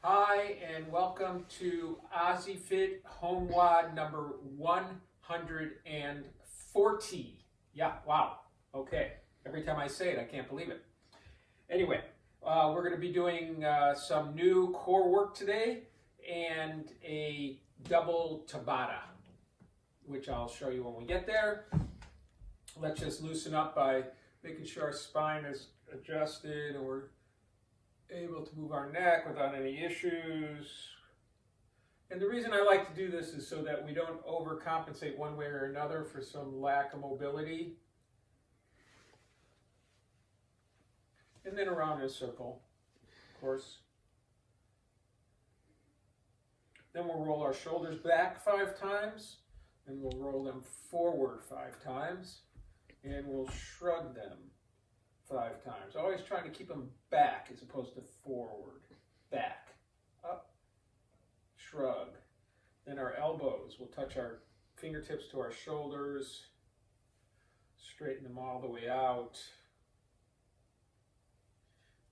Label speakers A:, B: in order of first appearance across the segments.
A: Hi, and welcome to OzzieFit HomeWod number 140. Yeah, wow. Okay. Every time I say it, I can't believe it. Anyway, we're going to be doing some new core work today and a double Tabata, which I'll show you when we get there. Let's just loosen up by making sure our spine is adjusted and we're able to move our neck without any issues. And the reason I like to do this is so that we don't overcompensate one way or another for some lack of mobility. And then around in a circle, of course. Then we'll roll our shoulders back 5 times, and we'll roll them forward 5 times, and we'll shrug them 5 times. Always trying to keep them back as opposed to forward. Back, up, shrug. Then our elbows, we'll touch our fingertips to our shoulders, straighten them all the way out.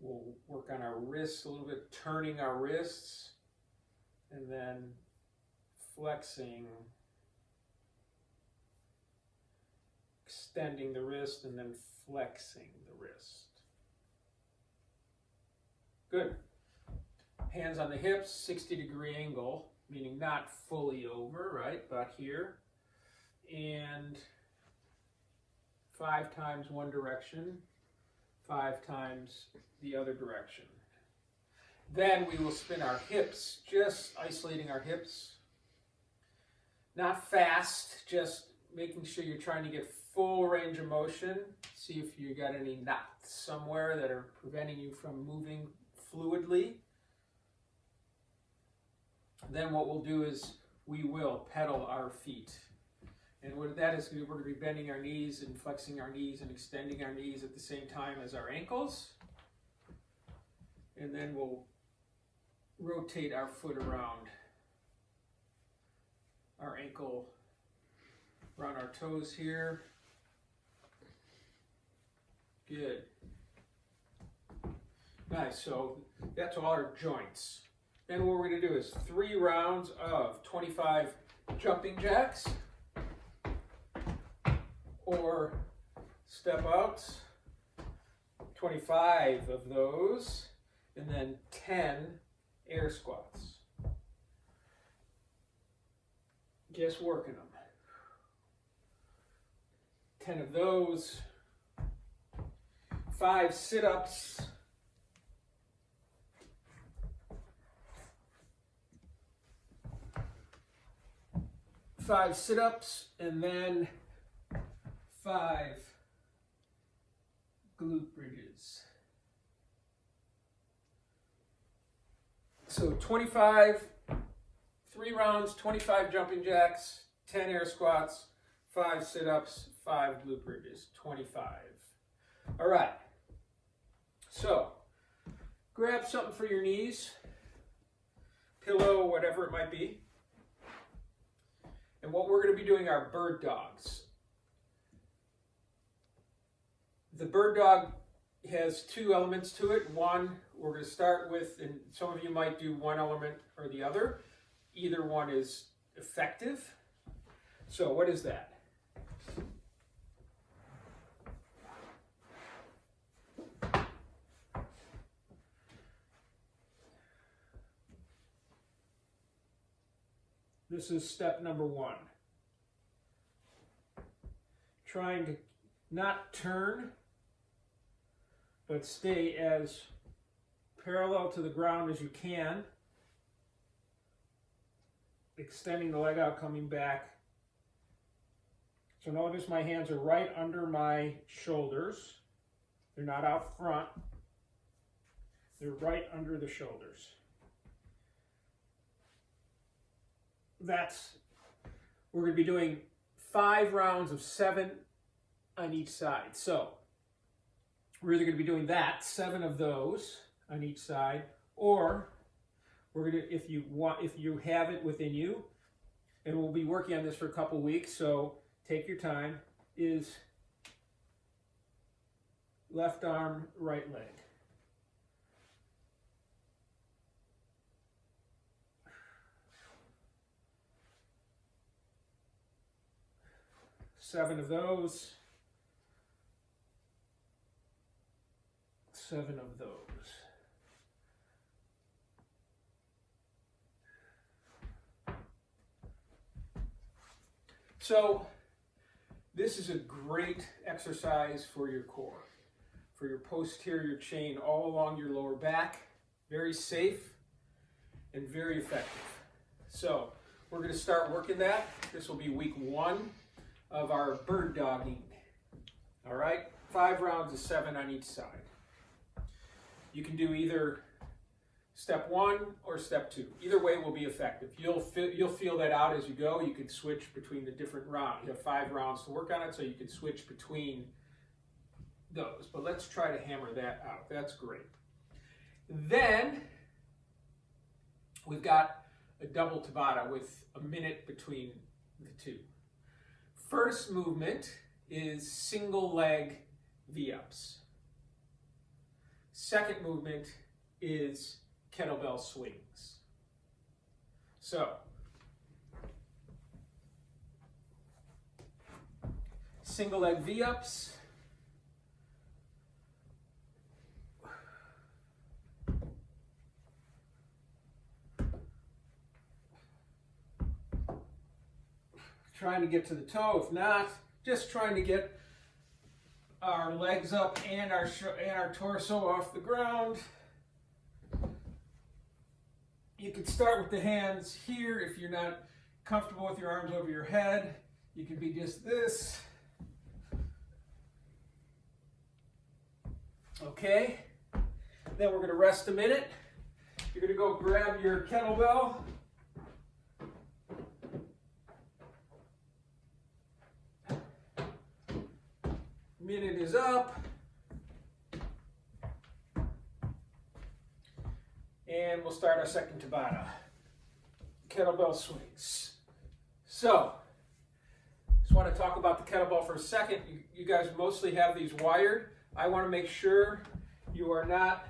A: We'll work on our wrists a little bit, turning our wrists, and then flexing, extending the wrist, and then flexing the wrist. Good. Hands on the hips, 60-degree angle, meaning not fully over, right? About here. And 5 times one direction, 5 times the other direction. Then we will spin our hips, just isolating our hips. Not fast, just making sure you're trying to get full range of motion. See if you got any knots somewhere that are preventing you from moving fluidly. Then what we'll do is we will pedal our feet. And what that is, we're going to be bending our knees and flexing our knees and extending our knees at the same time as our ankles. And then we'll rotate our foot around our ankle, around our toes here. Good. Nice, so that's all our joints. Then what we're going to do is 3 rounds of 25 jumping jacks or step outs, 25 of those, and then 10 air squats. Just working them. 10 of those, 5 sit-ups, 5 sit-ups, and then 5 glute bridges. So 25, 3 rounds, 25 jumping jacks, 10 air squats, 5 sit-ups, 5 glute bridges, 25. All right. So grab something for your knees, pillow, whatever it might be. And what we're going to be doing are bird dogs. The bird dog has 2 elements to it. One, we're going to start with, and some of you might do one element or the other. Either one is effective. So what is that? This is step number 1. Trying to not turn, but stay as parallel to the ground as you can. Extending the leg out, coming back. So notice my hands are right under my shoulders. They're not out front. They're right under the shoulders. We're going to be doing 5 rounds of 7 on each side. So we're either going to be doing that, 7 of those on each side, or we're going to, if you have it within you, and we'll be working on this for a couple weeks, so take your time, is left arm, right leg. 7 of those. 7 of those. So this is a great exercise for your core, for your posterior chain all along your lower back. Very safe and very effective. So we're going to start working that. This will be week 1 of our bird dogging. All right, 5 rounds of 7 on each side. You can do either step 1 or step 2. Either way will be effective. You'll feel that out as you go. You can switch between the different rounds. You have 5 rounds to work on it, so you can switch between those. But let's try to hammer that out. That's great. Then we've got a double Tabata with a minute between the two. First movement is single leg V-ups. Second movement is kettlebell swings. So, single leg V-ups. Trying to get to the toe. If not, just trying to get our legs up and our torso off the ground. You can start with the hands here if you're not comfortable with your arms over your head. You can be just this. Okay. Then we're going to rest a minute. You're going to go grab your kettlebell. Minute is up. And we'll start our second Tabata. Kettlebell swings. So, just want to talk about the kettlebell for a second. You guys mostly have these wired. I want to make sure you are not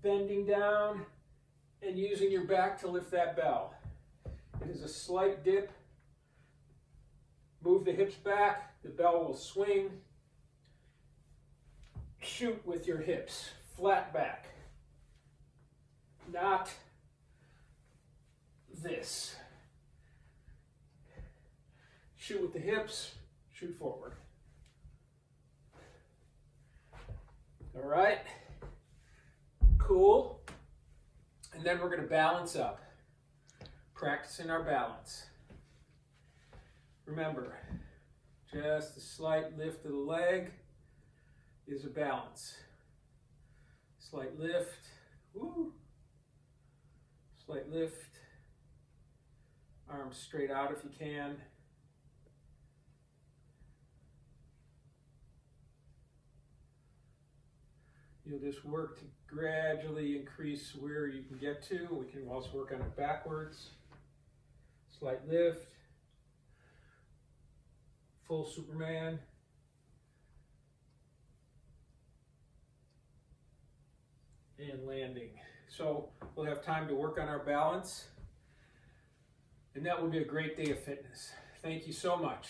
A: bending down and using your back to lift that bell. It is a slight dip. Move the hips back, the bell will swing. Shoot with your hips, flat back. Not this. Shoot with the hips, shoot forward. All right, cool. And then we're going to balance up, practicing our balance. Remember, just a slight lift of the leg is a balance. Slight lift, woo. Slight lift. Arms straight out if you can. You'll just work to gradually increase where you can get to. We can also work on it backwards. Slight lift. Full Superman. And landing. So we'll have time to work on our balance. And that will be a great day of fitness. Thank you so much.